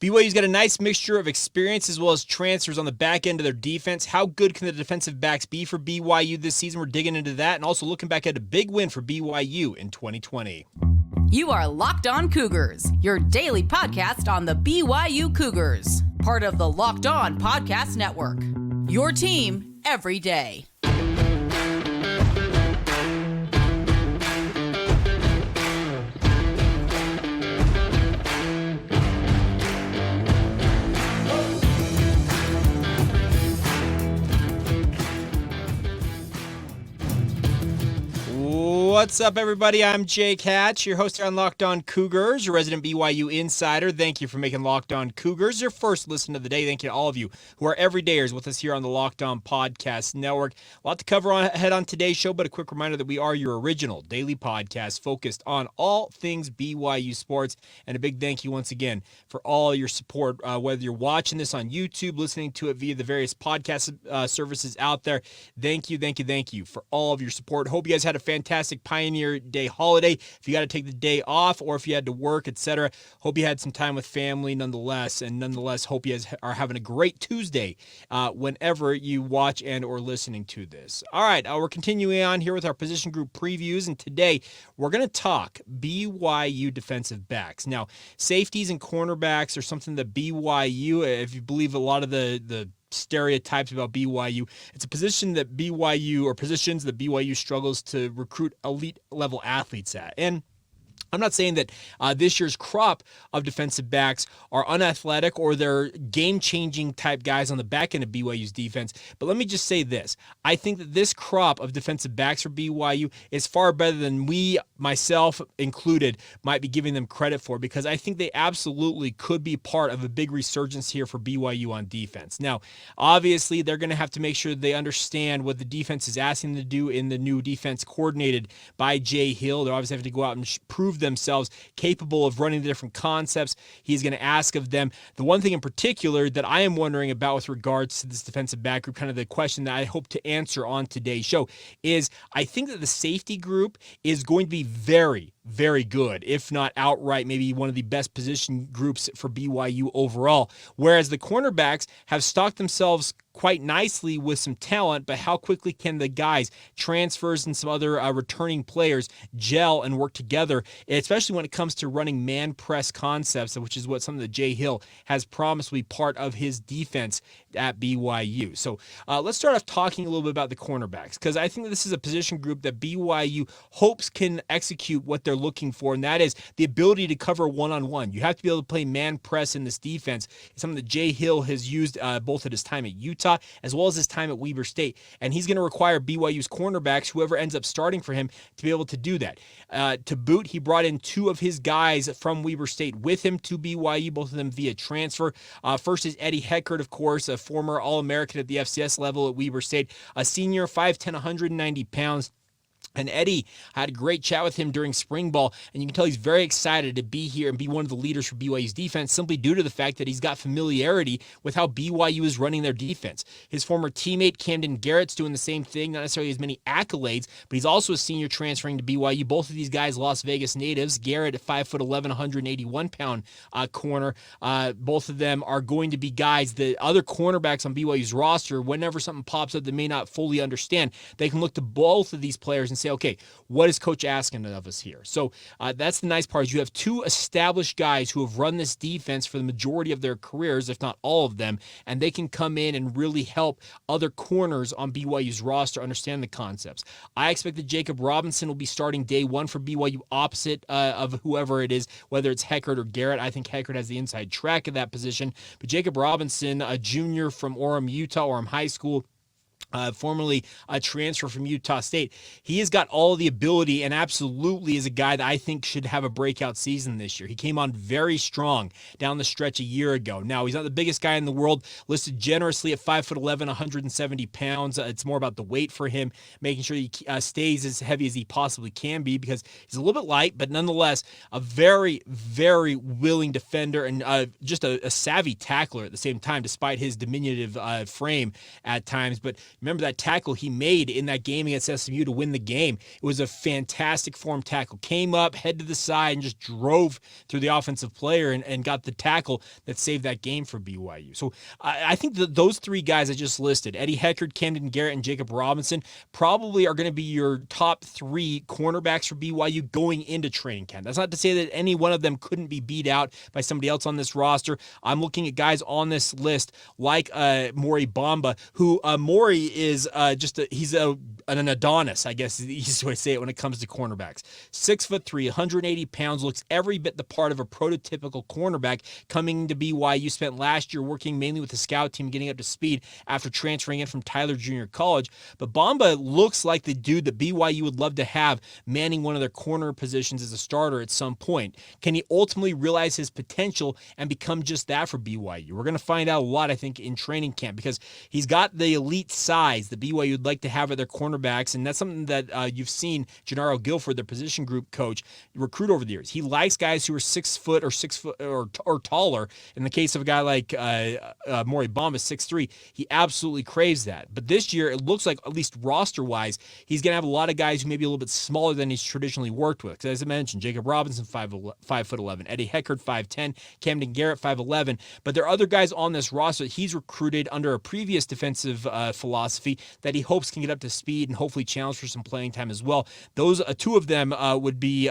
BYU's got a nice mixture of experience as well as transfers on the back end of their defense. How good can the defensive backs be for BYU this season? We're digging into that and also looking back at a big win for BYU in 2020. You are Locked On Cougars, your daily podcast on the BYU Cougars, part of the Locked On Podcast Network. Your team every day. What's up, everybody? I'm Jake Hatch, your host here on Locked On Cougars, your resident BYU insider. Thank you for making Locked On Cougars your first listen of the day. Thank you to all of you who are everydayers with us here on the Locked On Podcast Network. A lot to cover ahead on today's show, but a quick reminder that we are your original daily podcast focused on all things BYU sports. And a big thank you once again for all your support, whether you're watching this on YouTube, listening to it via the various podcast services out there. Thank you for all of your support. Hope you guys had a fantastic Pioneer Day holiday. If you got to take the day off or if you had to work, etc., hope you had some time with family nonetheless. And nonetheless, hope you guys are having a great Tuesday whenever you watch and or listening to this. All right, we're continuing on here with our position group previews, and today we're going to talk BYU defensive backs. Now, safeties and cornerbacks are something that BYU, if you believe a lot of the stereotypes about BYU, it's a position that positions that BYU struggles to recruit elite level athletes at. And I'm not saying that this year's crop of defensive backs are unathletic or they're game-changing type guys on the back end of BYU's defense, but let me just say this. I think that this crop of defensive backs for BYU is far better than we, myself included, might be giving them credit for, because I think they absolutely could be part of a big resurgence here for BYU on defense. Now, obviously, they're going to have to make sure they understand what the defense is asking them to do in the new defense coordinated by Jay Hill. They're obviously having to go out and prove themselves capable of running the different concepts he's going to ask of them. The one thing in particular that I am wondering about with regards to this defensive back group, kind of the question that I hope to answer on today's show, is I think that the safety group is going to be very, very good, if not outright maybe one of the best position groups for BYU overall, whereas the cornerbacks have stocked themselves quite nicely with some talent, but how quickly can the guys, transfers and some other returning players, gel and work together, especially when it comes to running man press concepts, which is what some of the Jay Hill has promised will be part of his defense at BYU. So let's start off talking a little bit about the cornerbacks, because I think that this is a position group that BYU hopes can execute what they're looking for, and that is the ability to cover one-on-one. You have to be able to play man press in this defense. It's something that Jay Hill has used both at his time at Utah as well as his time at Weber State, and he's going to require BYU's cornerbacks, whoever ends up starting for him, to be able to do that. To boot, he brought in two of his guys from Weber State with him to BYU, both of them via transfer. First is Eddie Heckert, of course, a former All-American at the FCS level at Weber State, a senior, 5'10", 190 pounds. And Eddie, I had a great chat with him during spring ball, and you can tell he's very excited to be here and be one of the leaders for BYU's defense, simply due to the fact that he's got familiarity with how BYU is running their defense. His former teammate, Camden Garrett's doing the same thing, not necessarily as many accolades, but he's also a senior transferring to BYU. Both of these guys, Las Vegas natives. Garrett at 5'11", 181-pound corner. Both of them are going to be guys that other cornerbacks on BYU's roster, whenever something pops up that may not fully understand, they can look to both of these players and say, okay, what is coach asking of us here? So that's the nice part, is you have two established guys who have run this defense for the majority of their careers, if not all of them, and they can come in and really help other corners on BYU's roster understand the concepts. I expect that Jacob Robinson will be starting day one for BYU opposite of whoever it is, whether it's Heckert or Garrett. I think Heckert has the inside track of that position, but Jacob Robinson, a junior from Orem, Utah, Orem High School, formerly a transfer from Utah State. He has got all the ability and absolutely is a guy that I think should have a breakout season this year. He came on very strong down the stretch a year ago. Now, he's not the biggest guy in the world, listed generously at 5'11", 170 pounds. It's more about the weight for him, making sure he stays as heavy as he possibly can be, because he's a little bit light, but nonetheless, a very, very willing defender and just a savvy tackler at the same time, despite his diminutive frame at times. But Remember that tackle he made in that game against SMU to win the game? It was a fantastic form tackle. Came up, head to the side, and just drove through the offensive player and got the tackle that saved that game for BYU. So I think that those three guys I just listed, Eddie Heckard, Camden Garrett, and Jacob Robinson, probably are going to be your top three cornerbacks for BYU going into training camp. That's not to say that any one of them couldn't be beat out by somebody else on this roster. I'm looking at guys on this list like Maury Bamba, who Maury is he's an Adonis, I guess is the easiest way to say it when it comes to cornerbacks. 6'3", 180 pounds, looks every bit the part of a prototypical cornerback coming to BYU. Spent last year working mainly with the scout team, getting up to speed after transferring in from Tyler Junior College. But Bamba looks like the dude that BYU would love to have manning one of their corner positions as a starter at some point. Can he ultimately realize his potential and become just that for BYU? We're going to find out a lot, I think, in training camp, because he's got the elite size that BYU would like to have at their cornerbacks, and that's something that you've seen Gennaro Guilford, their position group coach, recruit over the years. He likes guys who are 6 foot or taller. In the case of a guy like Maury Bamba, 6'3", he absolutely craves that. But this year, it looks like, at least roster-wise, he's going to have a lot of guys who may be a little bit smaller than he's traditionally worked with. Because as I mentioned, Jacob Robinson, 5'11", Eddie Heckard, 5'10", Camden Garrett, 5'11". But there are other guys on this roster that he's recruited under a previous defensive philosophy that he hopes can get up to speed and hopefully challenge for some playing time as well. Those two of them would be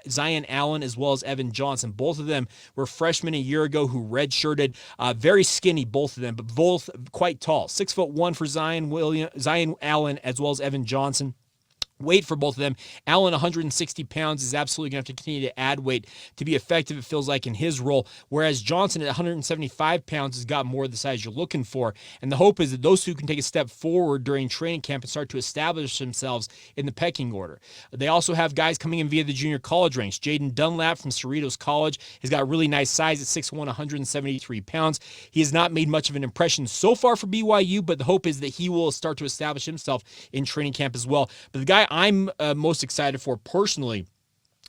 Zion Allen as well as Evan Johnson. Both of them were freshmen a year ago who redshirted. Very skinny, both of them, but both quite tall. 6'1" for Zion Allen as well as Evan Johnson. Weight for both of them. Allen, 160 pounds, is absolutely going to have to continue to add weight to be effective, it feels like, in his role, whereas Johnson at 175 pounds has got more of the size you're looking for. And the hope is that those two can take a step forward during training camp and start to establish themselves in the pecking order. They also have guys coming in via the junior college ranks. Jaden Dunlap from Cerritos College has got really nice size at 6'1", 173 pounds. He has not made much of an impression so far for BYU, but the hope is that he will start to establish himself in training camp as well. But the guy I'm most excited for personally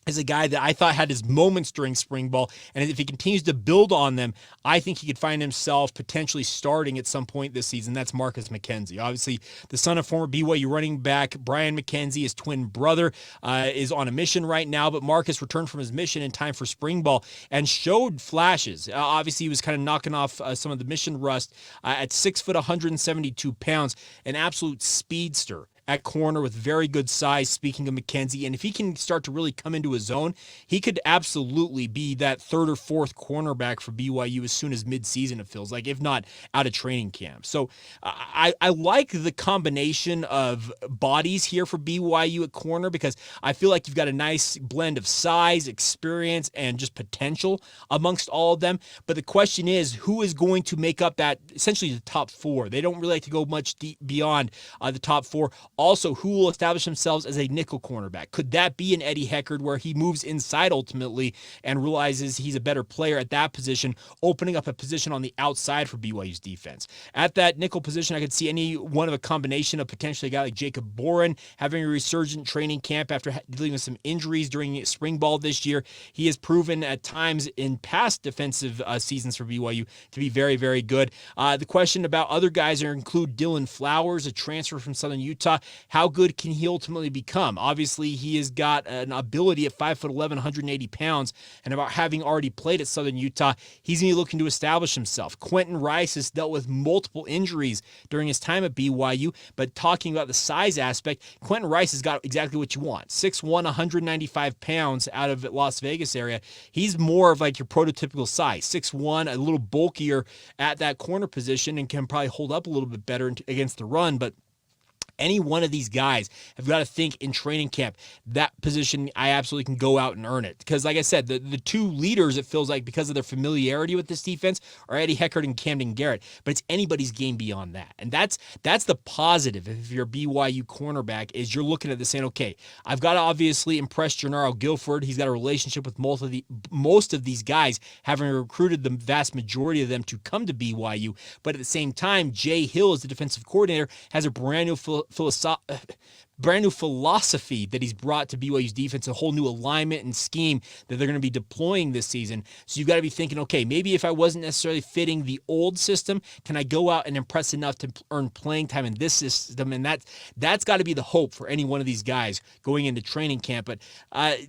is a guy that I thought had his moments during spring ball, and if he continues to build on them, I think he could find himself potentially starting at some point this season. That's Marcus McKenzie. Obviously, the son of former BYU running back Brian McKenzie, his twin brother, is on a mission right now, but Marcus returned from his mission in time for spring ball and showed flashes. Obviously, he was kind of knocking off some of the mission rust at 6 foot, 172 pounds, an absolute speedster at corner with very good size, speaking of McKenzie. And if he can start to really come into his own, he could absolutely be that third or fourth cornerback for BYU as soon as midseason, it feels like, if not out of training camp. So I like the combination of bodies here for BYU at corner, because I feel like you've got a nice blend of size, experience, and just potential amongst all of them. But the question is, who is going to make up that, essentially the top four? They don't really like to go much deep beyond the top four. Also, who will establish themselves as a nickel cornerback? Could that be an Eddie Heckard, where he moves inside ultimately and realizes he's a better player at that position, opening up a position on the outside for BYU's defense? At that nickel position, I could see any one of a combination of potentially a guy like Jacob Boren having a resurgent training camp after dealing with some injuries during spring ball this year. He has proven at times in past defensive seasons for BYU to be very, very good. The question about other guys include Dylan Flowers, a transfer from Southern Utah. How good can he ultimately become? Obviously, he has got an ability at 5'11", 180 pounds, and about having already played at Southern Utah, he's going to be looking to establish himself. Quentin Rice has dealt with multiple injuries during his time at BYU, but talking about the size aspect, Quentin Rice has got exactly what you want. 6'1", 195 pounds out of Las Vegas area. He's more of like your prototypical size. 6'1", a little bulkier at that corner position, and can probably hold up a little bit better against the run, but any one of these guys have got to think in training camp, that position, I absolutely can go out and earn it. Because like I said, the two leaders, it feels like, because of their familiarity with this defense, are Eddie Heckard and Camden Garrett. But it's anybody's game beyond that. And that's the positive if you're a BYU cornerback, is you're looking at this saying, okay, I've got to obviously impress Gennaro Guilford. He's got a relationship with most of these guys, having recruited the vast majority of them to come to BYU. But at the same time, Jay Hill, as the defensive coordinator, has a brand new brand new philosophy that he's brought to BYU's defense, a whole new alignment and scheme that they're going to be deploying this season. So you've got to be thinking, okay, maybe if I wasn't necessarily fitting the old system, can I go out and impress enough to earn playing time in this system? And that's got to be the hope for any one of these guys going into training camp. But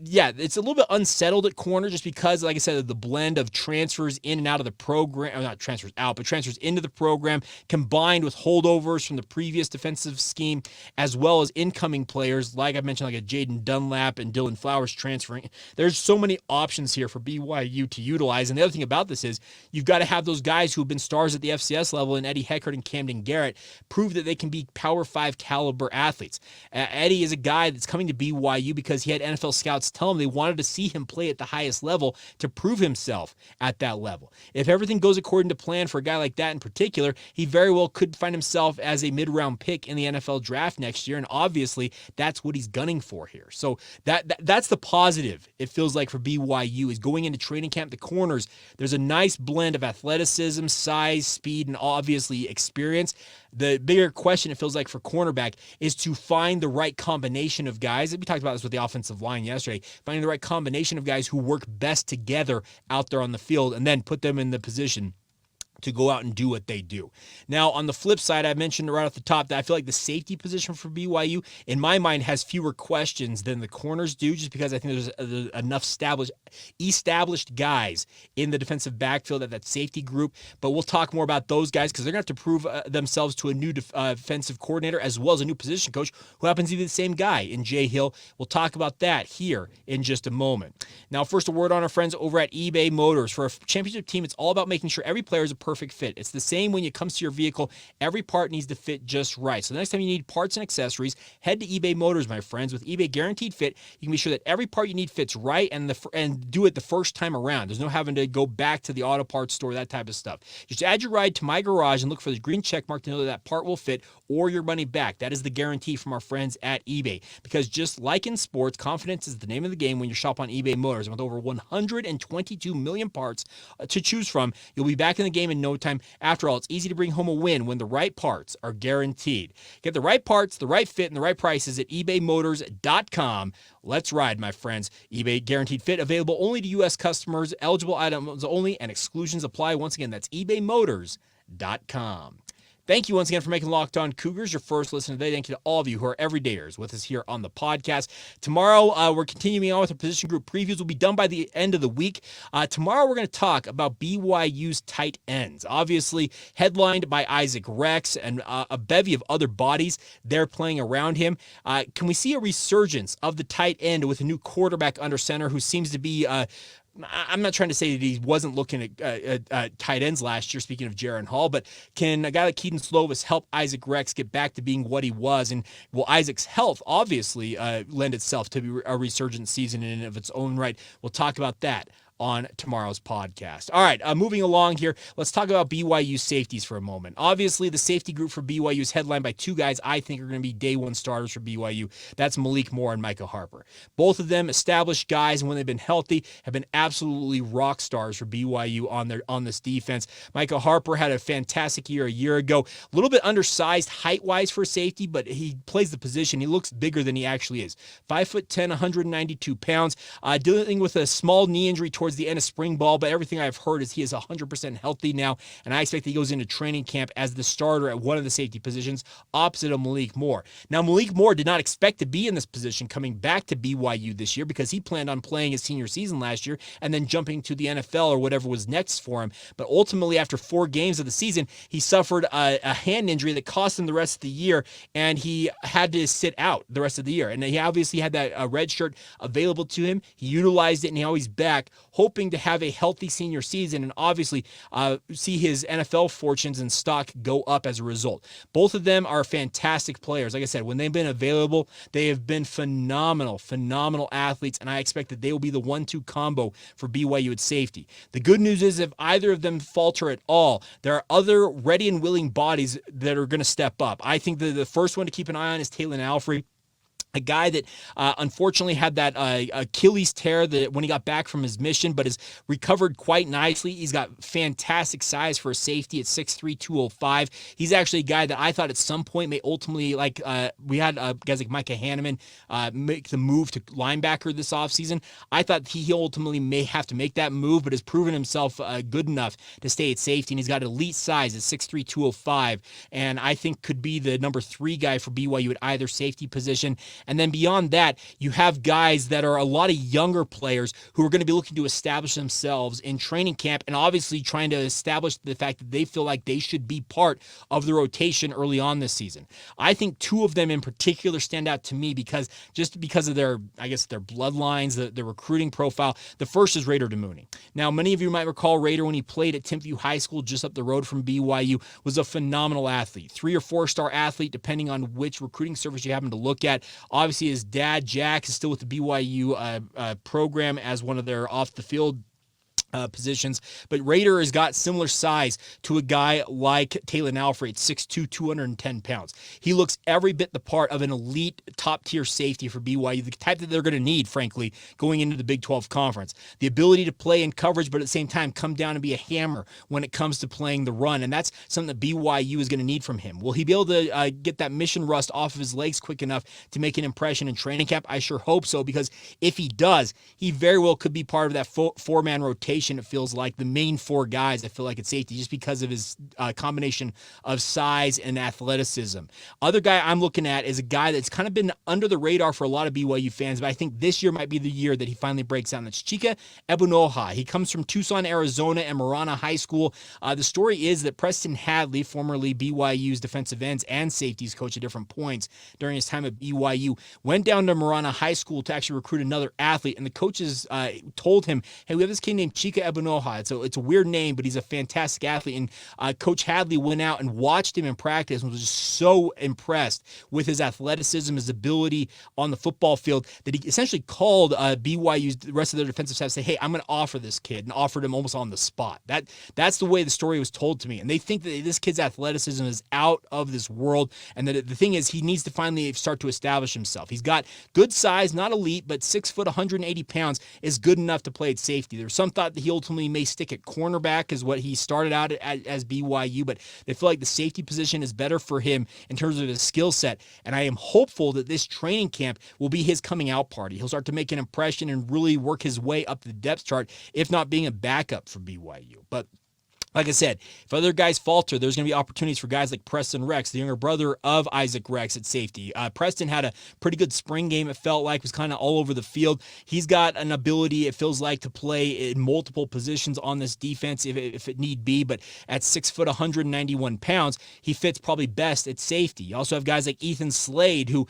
yeah, it's a little bit unsettled at corner just because, like I said, of the blend of transfers in and out of the program, or not transfers out, but transfers into the program, combined with holdovers from the previous defensive scheme, as well as incoming players, like I mentioned, like a Jaden Dunlap and Dylan Flowers transferring. There's so many options here for BYU to utilize. And the other thing about this is you've got to have those guys who have been stars at the FCS level, and Eddie Heckard and Camden Garrett, prove that they can be Power 5 caliber athletes. Eddie is a guy that's coming to BYU because he had NFL scouts tell him they wanted to see him play at the highest level to prove himself at that level. If everything goes according to plan for a guy like that in particular, he very well could find himself as a mid-round pick in the NFL draft next year, and obviously that's what he's gunning for here. So that's the positive, it feels like, for BYU, is going into training camp. The corners, there's a nice blend of athleticism, size, speed, and obviously experience. The bigger question, it feels like, for cornerback is to find the right combination of guys. We talked about this with the offensive line yesterday, finding the right combination of guys who work best together out there on the field and then put them in the position to go out and do what they do. Now, on the flip side, I mentioned right off the top that I feel like the safety position for BYU, in my mind, has fewer questions than the corners do, just because I think there's enough established guys in the defensive backfield at that safety group. But we'll talk more about those guys because they're going to have to prove themselves to a new defensive coordinator as well as a new position coach who happens to be the same guy in Jay Hill. We'll talk about that here in just a moment. Now, first, a word on our friends over at eBay Motors. For a championship team, it's all about making sure every player is a perfect fit. It's the same when it comes to your vehicle. Every part needs to fit just right. So the next time you need parts and accessories, head to eBay Motors, my friends. With eBay Guaranteed Fit, you can be sure that every part you need fits right and do it the first time around. There's no having to go back to the auto parts store, that type of stuff. Just add your ride to My Garage and look for the green check mark to know that part will fit or your money back. That is the guarantee from our friends at eBay. Because just like in sports, confidence is the name of the game when you shop on eBay Motors. With over 122 million parts to choose from, you'll be back in the game in no time. After all, it's easy to bring home a win when the right parts are guaranteed. Get the right parts, the right fit, and the right prices at ebaymotors.com. Let's ride, my friends. eBay Guaranteed Fit, available only to U.S. customers, eligible items only, and exclusions apply. Once again, that's ebaymotors.com. Thank you once again for making Locked On Cougars your first listen today. Thank you to all of you who are everydayers with us here on the podcast. Tomorrow, we're continuing on with our position group previews. We'll be done by the end of the week. Tomorrow, we're going to talk about BYU's tight ends. Obviously, headlined by Isaac Rex and a bevy of other bodies there playing around him. Can we see a resurgence of the tight end with a new quarterback under center who seems to be I'm not trying to say that he wasn't looking at tight ends last year, speaking of Jaron Hall, but can a guy like Keaton Slovis help Isaac Rex get back to being what he was? And will Isaac's health obviously lend itself to a resurgent season in and of its own right? We'll talk about that on tomorrow's podcast. All right, moving along here, let's talk about BYU safeties for a moment. Obviously, the safety group for BYU is headlined by two guys I think are going to be day one starters for BYU. That's Malik Moore and Micah Harper. Both of them established guys, and when they've been healthy, have been absolutely rock stars for BYU on this defense. Micah Harper had a fantastic year a year ago. A little bit undersized height-wise for safety, but he plays the position. He looks bigger than he actually is. 5'10", 192 pounds, dealing with a small knee injury towards the end of spring ball, but everything I've heard is he is 100% healthy now, and I expect that he goes into training camp as the starter at one of the safety positions opposite of Malik Moore. Now, Malik Moore did not expect to be in this position coming back to BYU this year because he planned on playing his senior season last year and then jumping to the NFL or whatever was next for him. But ultimately, after 4 games of the season, he suffered a hand injury that cost him the rest of the year, and he had to sit out the rest of the year. And he obviously had that red shirt available to him. He utilized it, and now he's back, hoping to have a healthy senior season and obviously see his NFL fortunes and stock go up as a result. Both of them are fantastic players. Like I said, when they've been available, they have been phenomenal athletes, and I expect that they will be the 1-2 combo for BYU at safety. The good news is if either of them falter at all, there are other ready and willing bodies that are going to step up. I think the first one to keep an eye on is Taylon Alfrey. A guy that unfortunately had that Achilles tear that when he got back from his mission, but has recovered quite nicely. He's got fantastic size for a safety at 6'3", 205. He's actually a guy that I thought at some point may ultimately, we had guys like Micah Hanneman make the move to linebacker this offseason. I thought he ultimately may have to make that move, but has proven himself good enough to stay at safety, and he's got elite size at 6'3", 205, and I think could be the number 3 guy for BYU at either safety position. And then beyond that, you have guys that are a lot of younger players who are going to be looking to establish themselves in training camp and obviously trying to establish the fact that they feel like they should be part of the rotation early on this season. I think 2 of them in particular stand out to me because of their bloodlines, the recruiting profile. The first is Raider Demooney. Now, many of you might recall Raider when he played at Timpview High School just up the road from BYU, was a phenomenal athlete, 3 or 4-star athlete, depending on which recruiting service you happen to look at. Obviously, his dad, Jack, is still with the BYU program as one of their off-the-field positions, but Raider has got similar size to a guy like Taylor Alfred, 6'2", 210 pounds. He looks every bit the part of an elite top-tier safety for BYU, the type that they're going to need, frankly, going into the Big 12 Conference. The ability to play in coverage, but at the same time come down and be a hammer when it comes to playing the run, and that's something that BYU is going to need from him. Will he be able to get that mission rust off of his legs quick enough to make an impression in training camp? I sure hope so, because if he does, he very well could be part of that four-man rotation. It feels like the main 4 guys, I feel like at safety, just because of his combination of size and athleticism. Other guy I'm looking at is a guy that's kind of been under the radar for a lot of BYU fans, but I think this year might be the year that he finally breaks out. And that's Chika Ebunoha. He comes from Tucson, Arizona, and Marana High School. The story is that Preston Hadley, formerly BYU's defensive ends and safeties coach at different points during his time at BYU, went down to Marana High School to actually recruit another athlete, and the coaches told him, hey, we have this kid named Chika Ebunoha. It's a weird name, but he's a fantastic athlete. And Coach Hadley went out and watched him in practice and was just so impressed with his athleticism, his ability on the football field, that he essentially called BYU's the rest of their defensive staff to say, hey, I'm going to offer this kid, and offered him almost on the spot. That's the way the story was told to me. And they think that this kid's athleticism is out of this world, and that the thing is he needs to finally start to establish himself. He's got good size, not elite, but 6 foot, 180 pounds is good enough to play at safety. There's some thought that he ultimately may stick at cornerback, is what he started out as BYU, but they feel like the safety position is better for him in terms of his skill set, and I am hopeful that this training camp will be his coming out party. He'll start to make an impression and really work his way up the depth chart, if not being a backup for BYU. But like I said, if other guys falter, there's going to be opportunities for guys like Preston Rex, the younger brother of Isaac Rex at safety. Preston had a pretty good spring game, it felt like, was kind of all over the field. He's got an ability, it feels like, to play in multiple positions on this defense if it need be, but at 6 foot, 191 pounds, he fits probably best at safety. You also have guys like Ethan Slade, who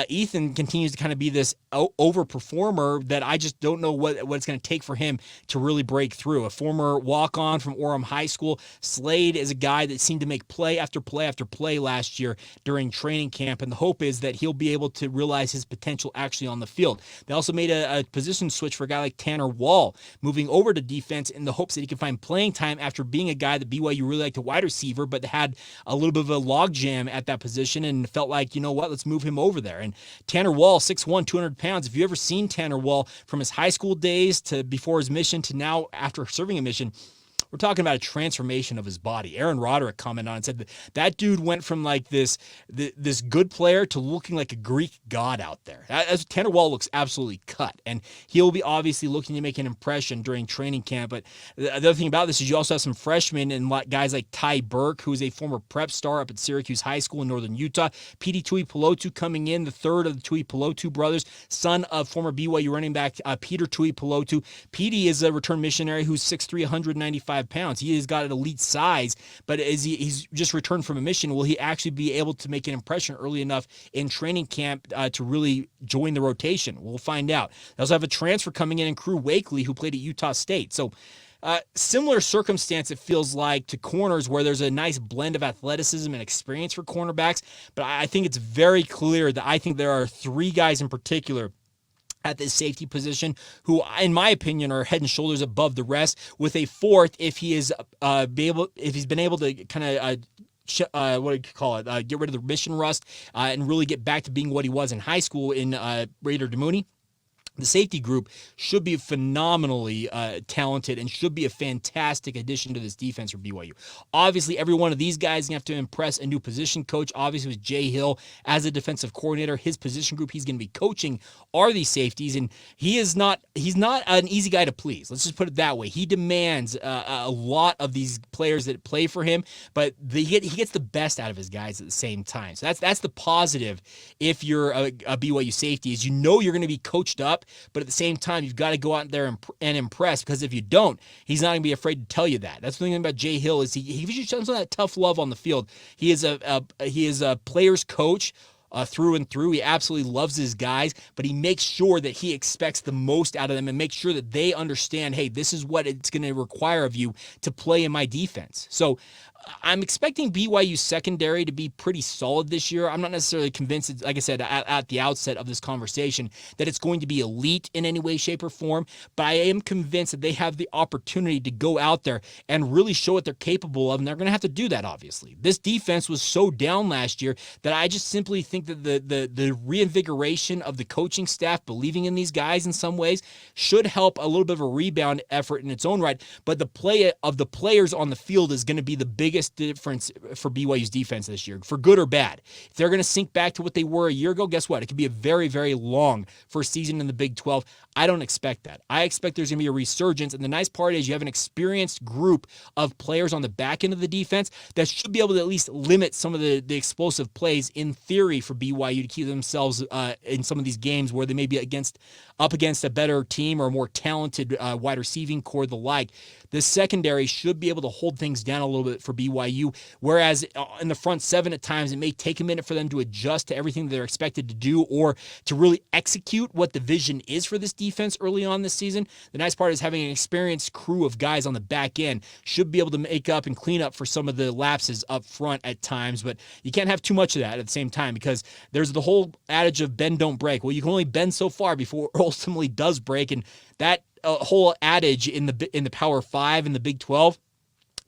Ethan continues to kind of be this overperformer that I just don't know what it's going to take for him to really break through. A former walk-on from Orem High School, Slade is a guy that seemed to make play after play after play last year during training camp, and the hope is that he'll be able to realize his potential actually on the field. They also made a position switch for a guy like Tanner Wall, moving over to defense in the hopes that he can find playing time after being a guy that BYU really liked, a wide receiver, but had a little bit of a logjam at that position and felt like, you know what, let's move him over there. And Tanner Wall, 6'1", 200 pounds. If you've ever seen Tanner Wall from his high school days to before his mission to now after serving a mission, we're talking about a transformation of his body. Aaron Roderick commented on it and said that dude went from like this good player to looking like a Greek god out there. As Tanner Wall looks absolutely cut, and he'll be obviously looking to make an impression during training camp. But the other thing about this is you also have some freshmen and guys like Ty Burke, who is a former prep star up at Syracuse High School in northern Utah. Petey Tuipulotu coming in, the third of the Tuipulotu brothers, son of former BYU running back Peter Tuipulotu. Petey is a return missionary who's 6'3", 195 pounds. He has got an elite size, but as he's just returned from a mission, will he actually be able to make an impression early enough in training camp to really join the rotation? We'll find out. They also have a transfer coming in Crew Wakely, who played at Utah State. So similar circumstance, it feels like, to corners, where there's a nice blend of athleticism and experience for cornerbacks, but I think it's very clear that I think there are 3 guys in particular at this safety position who, in my opinion, are head and shoulders above the rest, with a 4th if he's been able to kind of what do you call it? Get rid of the mission rust and really get back to being what he was in high school in Raider Demooney. The safety group should be phenomenally talented and should be a fantastic addition to this defense for BYU. Obviously, every one of these guys is going to have to impress a new position coach. Obviously, with Jay Hill as a defensive coordinator, his position group he's going to be coaching are these safeties, and he's not an easy guy to please. Let's just put it that way. He demands a lot of these players that play for him, but he gets the best out of his guys at the same time. So that's the positive if you're a BYU safety, is you're going to be coached up, but at the same time, you've got to go out there and impress, because if you don't, he's not going to be afraid to tell you that. That's the thing about Jay Hill, is he just shows that tough love on the field. He is a player's coach through and through. He absolutely loves his guys, but he makes sure that he expects the most out of them and makes sure that they understand, hey, this is what it's going to require of you to play in my defense. So I'm expecting BYU secondary to be pretty solid this year. I'm not necessarily convinced, like I said at the outset of this conversation, that it's going to be elite in any way, shape, or form, but I am convinced that they have the opportunity to go out there and really show what they're capable of, and they're going to have to do that, obviously. This defense was so down last year that I just simply think that the reinvigoration of the coaching staff, believing in these guys in some ways, should help a little bit of a rebound effort in its own right, but the play of the players on the field is going to be the biggest difference for BYU's defense this year, for good or bad. If they're going to sink back to what they were a year ago, guess what? It could be a very, very long first season in the Big 12. I don't expect that. I expect there's going to be a resurgence, and the nice part is you have an experienced group of players on the back end of the defense that should be able to at least limit some of the explosive plays in theory for BYU to keep themselves in some of these games where they may be up against a better team or a more talented wide receiving core, the like. The secondary should be able to hold things down a little bit for BYU, whereas in the front seven at times, it may take a minute for them to adjust to everything that they're expected to do or to really execute what the vision is for this defense early on this season. The nice part is having an experienced crew of guys on the back end should be able to make up and clean up for some of the lapses up front at times, but you can't have too much of that at the same time, because there's the whole adage of bend, don't break. Well, you can only bend so far before it ultimately does break, and that whole adage in the Power 5 in the Big 12,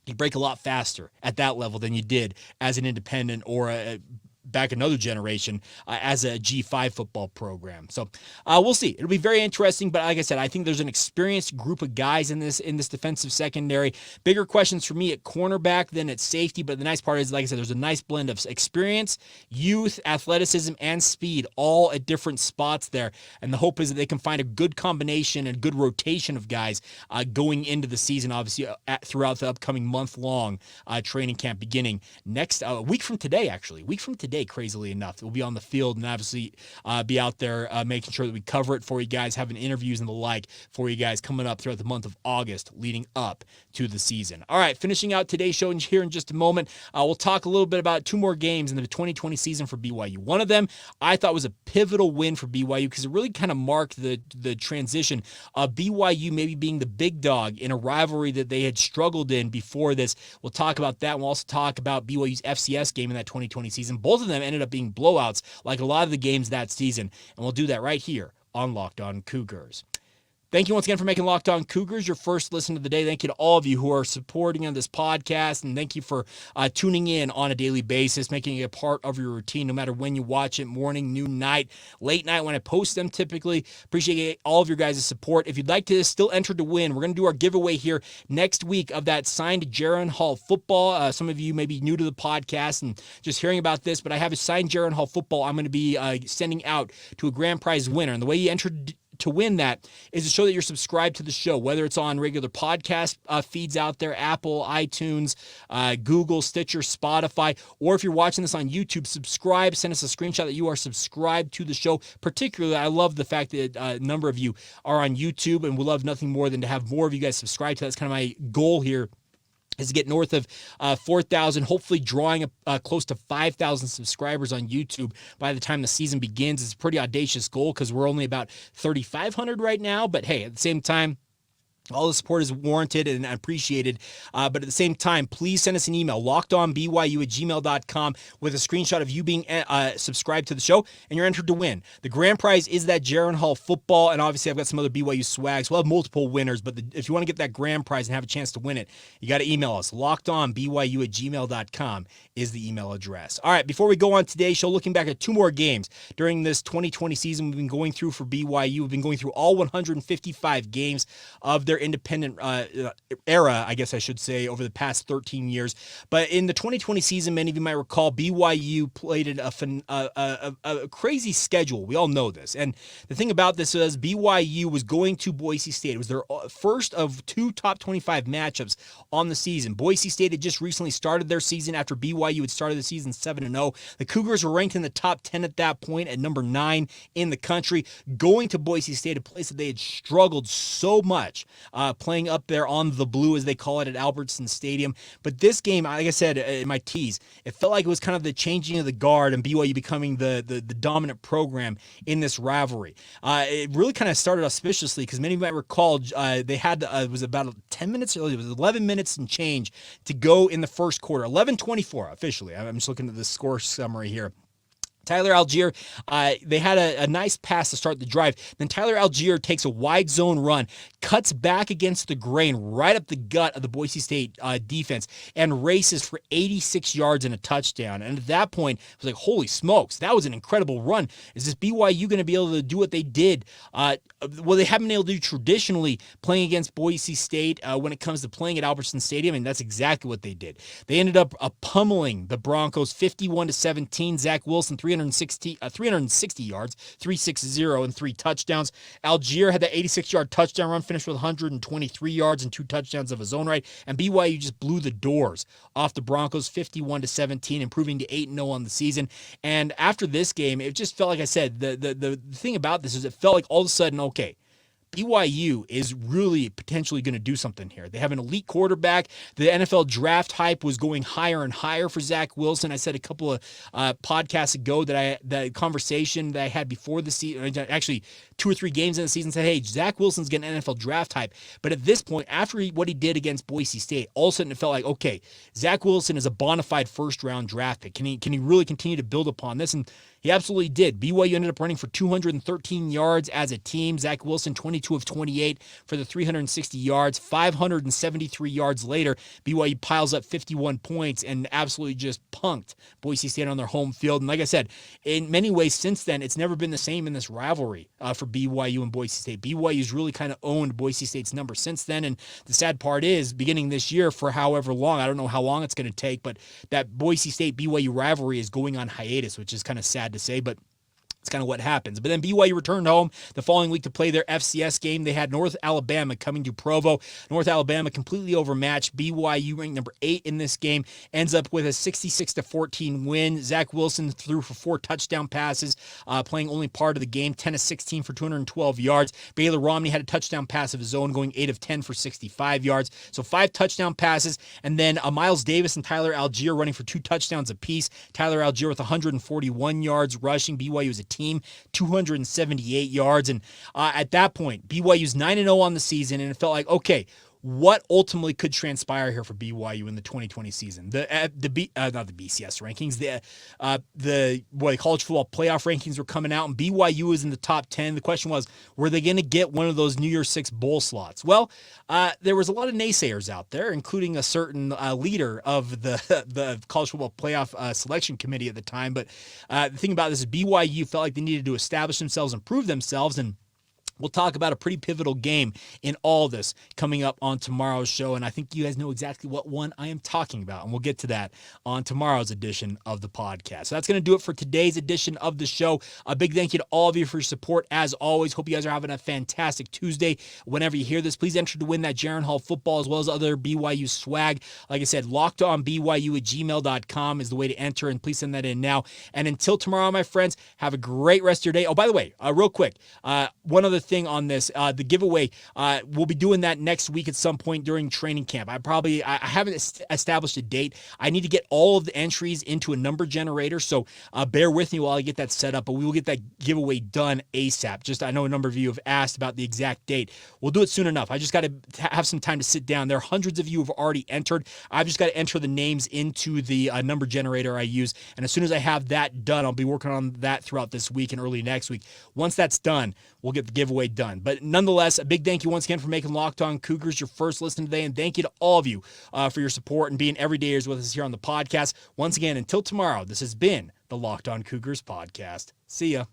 you break a lot faster at that level than you did as an independent or back another generation as a G5 football program. So we'll see. It'll be very interesting, but like I said, I think there's an experienced group of guys in this defensive secondary. Bigger questions for me at cornerback than at safety, but the nice part is, like I said, there's a nice blend of experience, youth, athleticism, and speed, all at different spots there. And the hope is that they can find a good combination and good rotation of guys going into the season, obviously, throughout the upcoming month-long training camp beginning next week from today, crazily enough. We'll be on the field and obviously be out there making sure that we cover it for you guys, having interviews and the like for you guys coming up throughout the month of August leading up to the season. All right, finishing out today's show here in just a moment, we'll talk a little bit about two more games in the 2020 season for BYU. One of them I thought was a pivotal win for BYU because it really kind of marked the transition of BYU maybe being the big dog in a rivalry that they had struggled in before this. We'll talk about that. We'll also talk about BYU's FCS game in that 2020 season. Both of them ended up being blowouts like a lot of the games that season, and we'll do that right here on Locked On Cougars. Thank you once again for making Locked On Cougars your first listen of the day. Thank you to all of you who are supporting on this podcast, and thank you for tuning in on a daily basis, making it a part of your routine no matter when you watch it, morning, noon, night, late night when I post them typically. Appreciate all of your guys' support. If you'd like to still enter to win, we're going to do our giveaway here next week of that signed Jaron Hall football. Some of you may be new to the podcast and just hearing about this, but I have a signed Jaron Hall football I'm going to be sending out to a grand prize winner. And the way you enter to win that is to show that you're subscribed to the show, whether it's on regular podcast feeds out there, Apple, iTunes, Google, Stitcher, Spotify, or if you're watching this on YouTube, subscribe, send us a screenshot that you are subscribed to the show. Particularly, I love the fact that a number of you are on YouTube, and we love nothing more than to have more of you guys subscribe to that. That's kind of my goal here, is to get north of 4,000, hopefully drawing close to 5,000 subscribers on YouTube by the time the season begins. It's a pretty audacious goal because we're only about 3,500 right now. But hey, at the same time, All the support is warranted and appreciated. But at the same time, please send us an email, lockedonbyu@gmail.com, with a screenshot of you being subscribed to the show, and you're entered to win. The grand prize is that Jaron Hall football, and obviously I've got some other BYU swags. We'll have multiple winners, but if you want to get that grand prize and have a chance to win it, you got to email us. lockedonbyu@gmail.com is the email address. All right, before we go on today's show, looking back at two more games during this 2020 season we've been going through for BYU. We've been going through all 155 games of their independent era, I guess I should say, over the past 13 years. But in the 2020 season, many of you might recall, BYU played a crazy schedule. We all know this. And the thing about this is BYU was going to Boise State. It was their first of two top 25 matchups on the season. Boise State had just recently started their season after BYU had started the season 7-0. The Cougars were ranked in the top 10 at that point, at number 9 in the country. Going to Boise State, a place that they had struggled so much, playing up there on the blue, as they call it, at Albertson Stadium. But this game, like I said in my tease, it felt like it was kind of the changing of the guard and BYU becoming the dominant program in this rivalry. It really kind of started auspiciously because many of you might recall they had, it was about 10 minutes, it was 11 minutes and change to go in the first quarter. 11:24 officially. I'm just looking at the score summary here. Tyler Algier, they had a nice pass to start the drive. Then Tyler Algier takes a wide zone run, cuts back against the grain right up the gut of the Boise State defense, and races for 86 yards and a touchdown. And at that point, I was like, holy smokes, that was an incredible run. Is this BYU going to be able to do what they did? Well, they haven't been able to do traditionally playing against Boise State when it comes to playing at Albertson Stadium, and that's exactly what they did. They ended up pummeling the Broncos 51-17. Zach Wilson, 360 yards, 360, and 3 touchdowns. Algier had that 86-yard touchdown run, finished with 123 yards and 2 touchdowns of his own right, and BYU just blew the doors off the Broncos 51-17, improving to 8-0 on the season. And after this game, it just felt like, I said, the thing about this is it felt like all of a sudden, okay, BYU is really potentially going to do something here. They have an elite quarterback. The NFL draft hype was going higher and higher for Zach Wilson. I said a couple of podcasts ago that the conversation that I had before the season, actually 2 or 3 games in the season, said, hey, Zach Wilson's getting NFL draft hype. But at this point, after what he did against Boise State, all of a sudden it felt like, okay, Zach Wilson is a bona fide first-round draft pick. Can he really continue to build upon this? And he absolutely did. BYU ended up running for 213 yards as a team. Zach Wilson, 22 of 28 for the 360 yards. 573 yards later, BYU piles up 51 points and absolutely just punked Boise State on their home field. And like I said, in many ways since then, it's never been the same in this rivalry for BYU and Boise State. BYU's really kind of owned Boise State's number since then. And the sad part is, beginning this year for however long, I don't know how long it's going to take, but that Boise State-BYU rivalry is going on hiatus, which is kind of sad to say, but it's kind of what happens. But then BYU returned home the following week to play their FCS game. They had North Alabama coming to Provo. North Alabama completely overmatched. BYU, ranked number 8 in this game, ends up with a 66-14 win. Zach Wilson threw for 4 touchdown passes, playing only part of the game, 10 of 16 for 212 yards. Baylor Romney had a touchdown pass of his own, going 8 of 10 for 65 yards. So 5 touchdown passes, and then Miles Davis and Tyler Algier running for 2 touchdowns apiece. Tyler Algier with 141 yards rushing. BYU was a team, 278 yards. And at that point, BYU's 9-0 on the season, and it felt like, okay, what ultimately could transpire here for BYU in the 2020 season? Not the BCS rankings, the college football playoff rankings were coming out, and BYU was in the top 10. The question was, were they going to get one of those New Year's 6 bowl slots? Well, there was a lot of naysayers out there, including a certain leader of the college football playoff selection committee at the time. But the thing about this is BYU felt like they needed to establish themselves and prove themselves, and we'll talk about a pretty pivotal game in all this coming up on tomorrow's show, and I think you guys know exactly what one I am talking about, and we'll get to that on tomorrow's edition of the podcast. So that's going to do it for today's edition of the show. A big thank you to all of you for your support, as always. Hope you guys are having a fantastic Tuesday. Whenever you hear this, please enter to win that Jaron Hall football as well as other BYU swag. Like I said, lockedonbyu@gmail.com is the way to enter, and please send that in now. And until tomorrow, my friends, have a great rest of your day. Oh, by the way, real quick, one other thing on this, the giveaway, we'll be doing that next week at some point during training camp. I haven't established a date. I need to get all of the entries into a number generator, so bear with me while I get that set up, but we will get that giveaway done ASAP. I know a number of you have asked about the exact date. We'll do it soon enough. I just got to have some time to sit down. There are hundreds of you who have already entered. I've just got to enter the names into the number generator I use, and as soon as I have that done, I'll be working on that throughout this week and early next week. Once that's done, we'll get the giveaway done. But nonetheless, a big thank you once again for making Locked On Cougars your first listen today, and thank you to all of you for your support and being everydayers with us here on the podcast. Once again, until tomorrow, this has been the Locked On Cougars podcast. See ya.